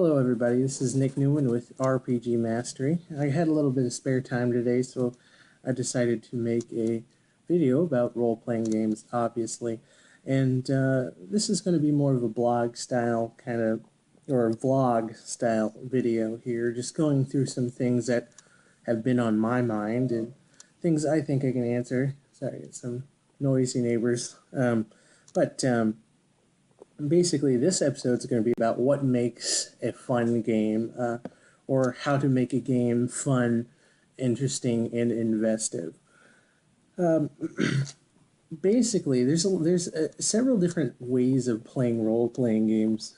Hello everybody, this is Nick Newman with RPG Mastery. I had a little bit of spare time today, so I decided to make a video about role-playing games, obviously. And this is going to be more of a blog style or a vlog style video here, just going through some things that have been on my mind and things I think I can answer. Sorry, some noisy neighbors. But basically, this episode is going to be about what makes a fun game, or how to make a game fun, interesting, and investive. Basically, there's several different ways of playing role-playing games,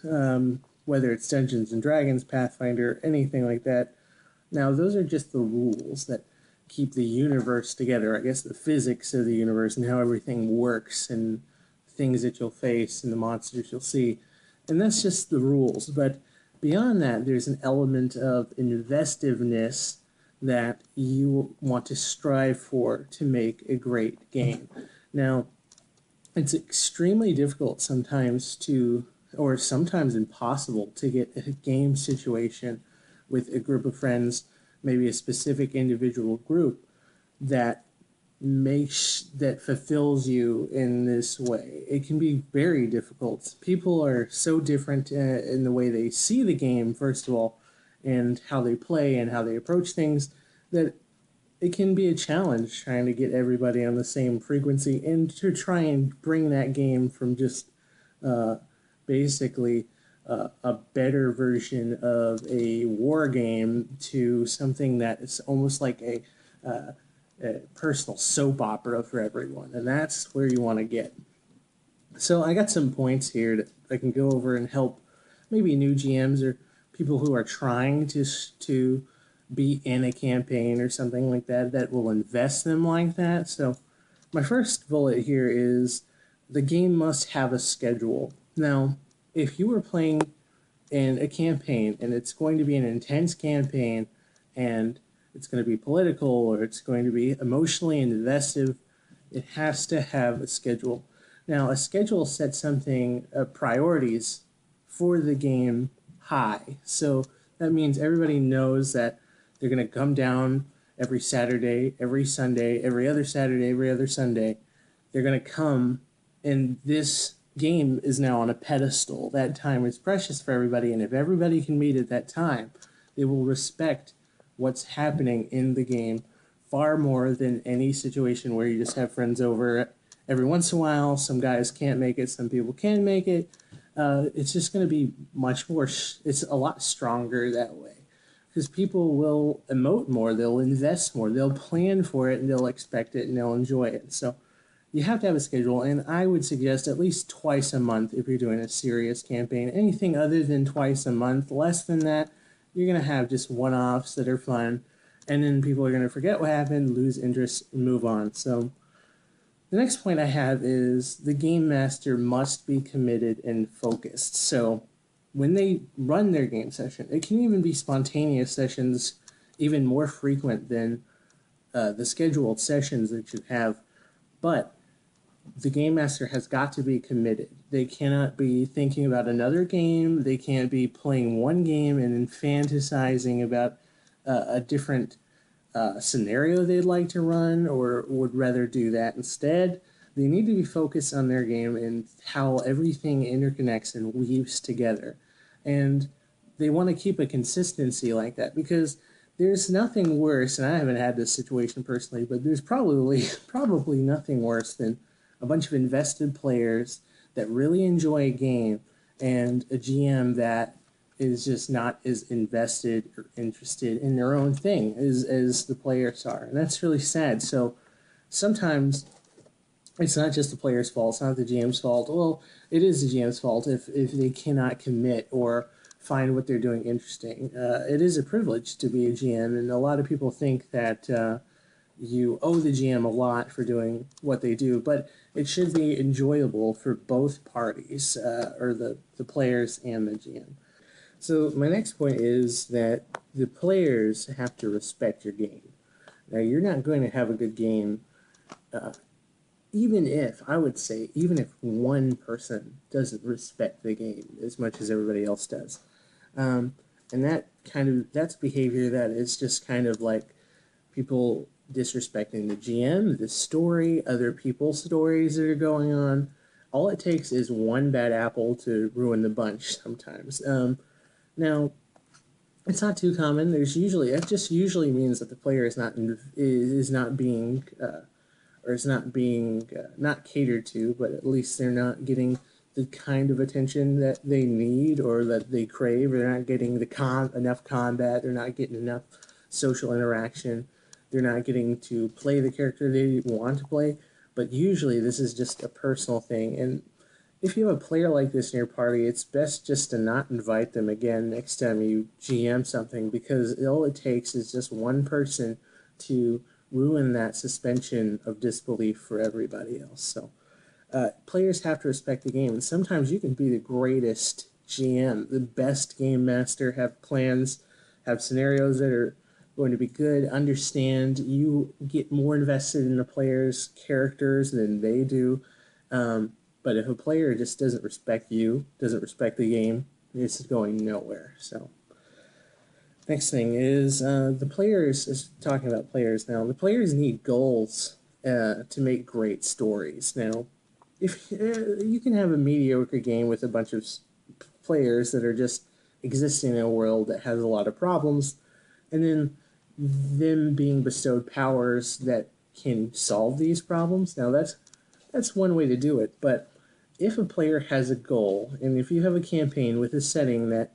whether it's Dungeons and Dragons, Pathfinder, anything like that. Now, those are just the rules that keep the universe together. I guess the physics of the universe and how everything works and things that you'll face and the monsters you'll see. And that's just the rules. But beyond that, there's an element of investiveness that you want to strive for to make a great game. Now, it's extremely difficult sometimes or sometimes impossible to get a game situation with a group of friends, maybe a specific individual group, that fulfills you in this way. It can be very difficult. People are so different in the way they see the game, first of all, and how they play and how they approach things, that it can be a challenge trying to get everybody on the same frequency and to try and bring that game from just basically a better version of a war game to something that is almost like a personal soap opera for everyone, and that's where you want to get. So I got some points here that I can go over and help maybe new GMs or people who are trying to be in a campaign or something like that will invest them like that. So my first bullet here is the game must have a schedule. Now, if you were playing in a campaign and it's going to be an intense campaign and it's going to be political or it's going to be emotionally investive, it has to have a schedule. Now, a schedule sets priorities for the game high. So that means everybody knows that they're going to come down every Saturday, every Sunday, every other Saturday, every other Sunday. They're going to come, and this game is now on a pedestal. That time is precious for everybody, and if everybody can meet at that time, they will respect what's happening in the game far more than any situation where you just have friends over every once in a while. Some guys can't make it, some people can make it. It's just going to be much more, it's a lot stronger that way. Because people will emote more, they'll invest more, they'll plan for it, and they'll expect it, and they'll enjoy it. So you have to have a schedule, and I would suggest at least twice a month if you're doing a serious campaign. Anything other than twice a month, less than that, you're going to have just one-offs that are fun, and then people are going to forget what happened, lose interest, and move on. So the next point I have is the game master must be committed and focused. So when they run their game session, it can even be spontaneous sessions, even more frequent than the scheduled sessions that you have, but the game master has got to be committed. They cannot be thinking about another game. They can't be playing one game and then fantasizing about a different scenario they'd like to run or would rather do that instead. They need to be focused on their game and how everything interconnects and weaves together. And they want to keep a consistency like that, because there's nothing worse, and I haven't had this situation personally, but there's probably nothing worse than a bunch of invested players that really enjoy a game and a GM that is just not as invested or interested in their own thing as the players are. And that's really sad. So sometimes it's not just the player's fault, it's not the GM's fault. Well, it is the GM's fault if they cannot commit or find what they're doing interesting. It is a privilege to be a GM, and a lot of people think that you owe the GM a lot for doing what they do, but it should be enjoyable for both parties, or the players and the GM. So my next point is that the players have to respect your game. Now, you're not going to have a good game even if one person doesn't respect the game as much as everybody else does. And that's behavior that is just kind of like people disrespecting the GM, the story, other people's stories that are going on. All it takes is one bad apple to ruin the bunch sometimes. Now, it's not too common. There's usually it just usually means that the player is not being or is not being not catered to, but at least they're not getting the kind of attention that they need or that they crave. They're not getting enough combat. They're not getting enough social interaction. They're not getting to play the character they want to play. But usually this is just a personal thing. And if you have a player like this in your party, it's best just to not invite them again next time you GM something, because all it takes is just one person to ruin that suspension of disbelief for everybody else. So players have to respect the game, and sometimes you can be the greatest GM, the best game master, have plans, have scenarios that are going to be good, understand, you get more invested in the players' characters than they do. But if a player just doesn't respect you, doesn't respect the game, it's going nowhere. So next thing is the players, is talking about players now, the players need goals to make great stories. Now, if you can have a mediocre game with a bunch of players that are just existing in a world that has a lot of problems, and then them being bestowed powers that can solve these problems. Now that's one way to do it, but if a player has a goal, and if you have a campaign with a setting that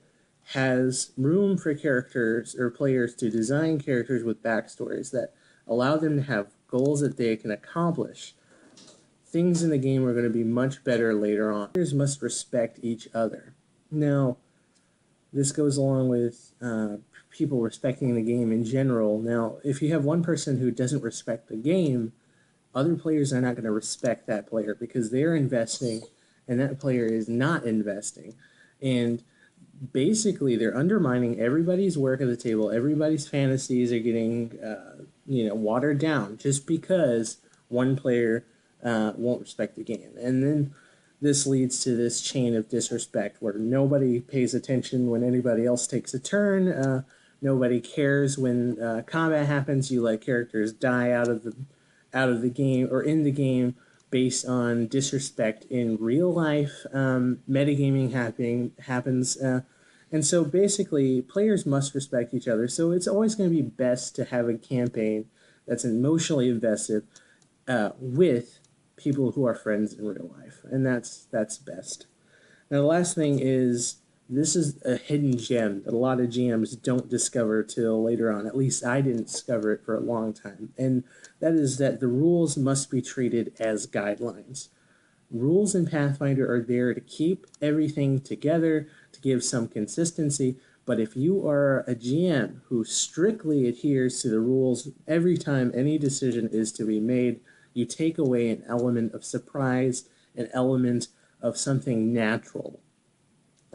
has room for characters or players to design characters with backstories that allow them to have goals that they can accomplish, things in the game are going to be much better later on. Players must respect each other. Now, this goes along with people respecting the game in general. Now, if you have one person who doesn't respect the game, other players are not going to respect that player because they're investing and that player is not investing. And basically, they're undermining everybody's work at the table. Everybody's fantasies are getting watered down just because one player won't respect the game. And then this leads to this chain of disrespect where nobody pays attention when anybody else takes a turn. Nobody cares when combat happens. You let characters die out of the game or in the game based on disrespect in real life. Metagaming happens. And so basically, players must respect each other. So it's always going to be best to have a campaign that's emotionally invested with people who are friends in real life. And that's best. Now, the last thing is, this is a hidden gem that a lot of GMs don't discover till later on. At least I didn't discover it for a long time. And that is that the rules must be treated as guidelines. Rules in Pathfinder are there to keep everything together, to give some consistency. But if you are a GM who strictly adheres to the rules every time any decision is to be made, you take away an element of surprise, an element of something natural.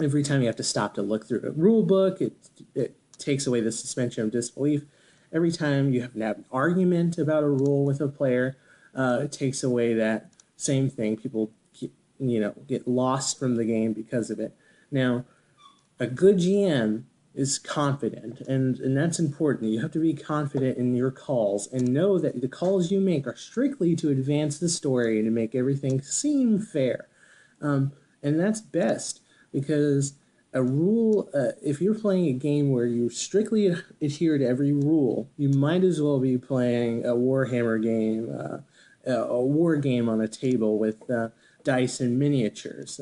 Every time you have to stop to look through a rule book, it takes away the suspension of disbelief. Every time you have to have an argument about a rule with a player, it takes away that same thing. People get lost from the game because of it. Now, a good GM is confident, and that's important. You have to be confident in your calls and know that the calls you make are strictly to advance the story and to make everything seem fair. And that's best because a rule, if you're playing a game where you strictly adhere to every rule, you might as well be playing a Warhammer game, a war game on a table with dice and miniatures.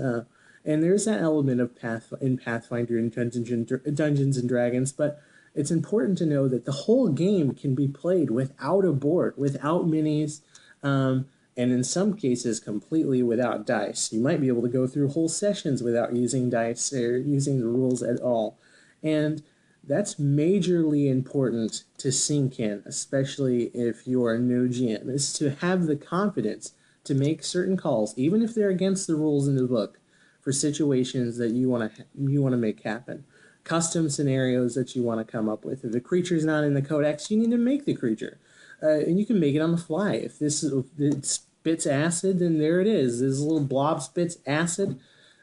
And there's that element of Pathfinder and Dungeons and Dragons, but it's important to know that the whole game can be played without a board, without minis, and in some cases completely without dice. You might be able to go through whole sessions without using dice or using the rules at all. And that's majorly important to sink in, especially if you're a new GM, is to have the confidence to make certain calls, even if they're against the rules in the book, for situations that you want to make happen. Custom scenarios that you want to come up with. If the creature's not in the codex, you need to make the creature. And you can make it on the fly. If it spits acid, then there it is. This little blob spits acid,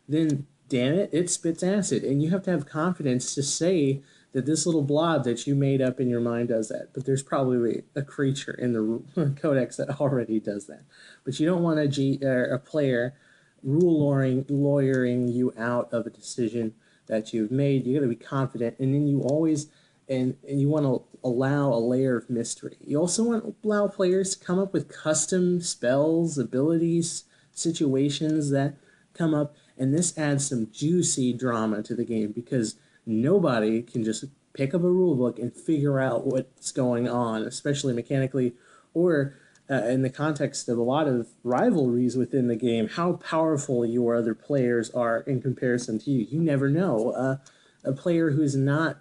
then damn it, it spits acid. And you have to have confidence to say that this little blob that you made up in your mind does that. But there's probably a creature in the codex that already does that. But you don't want a player lawyering you out of a decision that you've made. You got to be confident, and then you always and you want to allow a layer of mystery. You also want to allow players to come up with custom spells, abilities, situations that come up, and this adds some juicy drama to the game because nobody can just pick up a rule book and figure out what's going on, especially mechanically or in the context of a lot of rivalries within the game, how powerful your other players are in comparison to you. You never know. A player who's not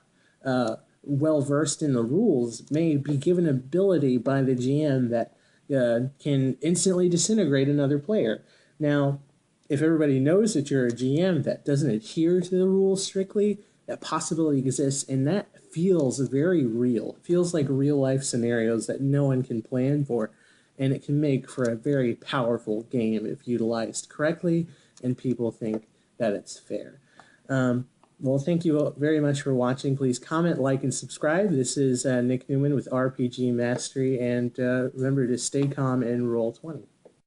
well versed in the rules may be given ability by the GM that can instantly disintegrate another player. Now, if everybody knows that you're a GM that doesn't adhere to the rules strictly, that possibility exists, and that feels very real. It feels like real life scenarios that no one can plan for, and it can make for a very powerful game if utilized correctly and people think that it's fair. Well, thank you very much for watching. Please comment, like, and subscribe. This is Nick Newman with RPG Mastery, and remember to stay calm and roll 20.